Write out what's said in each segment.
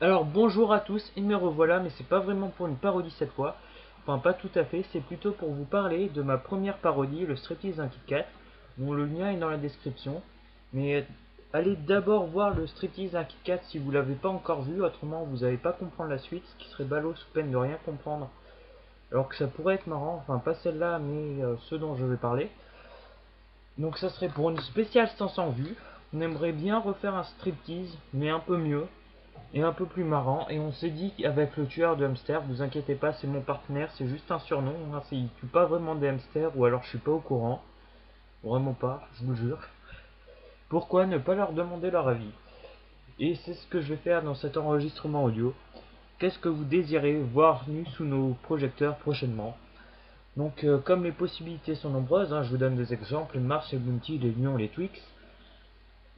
Alors bonjour à tous, et me revoilà, mais c'est pas vraiment pour une parodie cette fois. Enfin pas tout à fait, c'est plutôt pour vous parler de ma première parodie, le striptease d'un Kit Kat, dont le lien est dans la description. Mais allez d'abord voir le striptease d'un Kit Kat si vous l'avez pas encore vu, autrement vous n'allez pas comprendre la suite, ce qui serait ballot sous peine de rien comprendre. Alors que ça pourrait être marrant, enfin pas celle-là, mais ceux dont je vais parler. Donc ça serait pour une spéciale 500 vues. On aimerait bien refaire un striptease, mais un peu mieux et un peu plus marrant. Et on s'est dit qu'avec le tueur de hamster, vous inquiétez pas, c'est mon partenaire, c'est juste un surnom. Hein, il tue pas vraiment des hamsters, ou alors je suis pas au courant. Vraiment pas, je vous jure. Pourquoi ne pas leur demander leur avis? Et c'est ce que je vais faire dans cet enregistrement audio. Qu'est-ce que vous désirez voir nu sous nos projecteurs prochainement? Donc, comme les possibilités sont nombreuses, hein, je vous donne des exemples: Mars et Bounty, les lions, les Twix.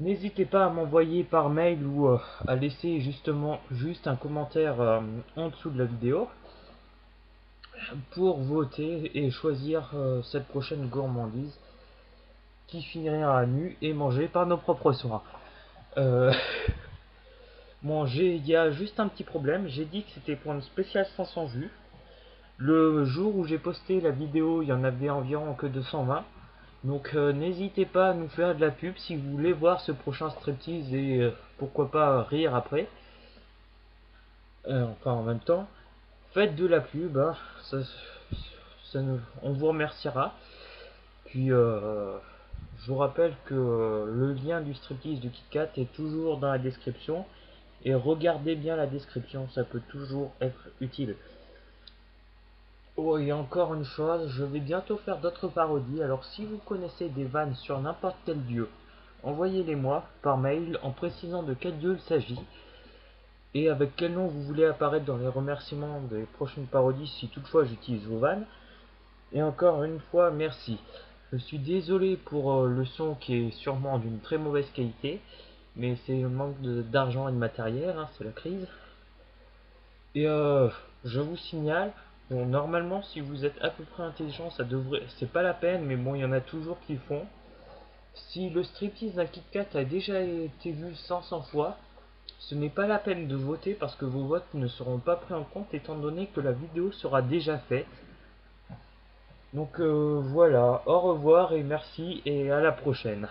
N'hésitez pas à m'envoyer par mail ou à laisser justement juste un commentaire en dessous de la vidéo pour voter et choisir cette prochaine gourmandise qui finira à nu et mangée par nos propres soins. Euh, bon, il y a juste un petit problème, j'ai dit que c'était pour une spéciale 500 vues. Le jour où j'ai posté la vidéo, il y en avait environ que 220. Donc n'hésitez pas à nous faire de la pub si vous voulez voir ce prochain striptease et pourquoi pas rire après. Enfin en même temps, faites de la pub, hein, on vous remerciera. Puis je vous rappelle que le lien du striptease du KitKat est toujours dans la description. Et regardez bien la description, ça peut toujours être utile. Oh, et encore une chose, je vais bientôt faire d'autres parodies, alors si vous connaissez des vannes sur n'importe quel dieu, envoyez-les moi par mail en précisant de quel dieu il s'agit et avec quel nom vous voulez apparaître dans les remerciements des prochaines parodies si toutefois j'utilise vos vannes. Et encore une fois, merci. Je suis désolé pour le son qui est sûrement d'une très mauvaise qualité, mais c'est le manque d'argent et de matériel, hein, c'est la crise. Et je vous signale, bon, normalement, si vous êtes à peu près intelligent, ça devrait, c'est pas la peine, mais bon, il y en a toujours qui font. Si le striptease d'un Kit Kat a déjà été vu 500 fois, ce n'est pas la peine de voter parce que vos votes ne seront pas pris en compte étant donné que la vidéo sera déjà faite. Donc voilà, au revoir et merci et à la prochaine.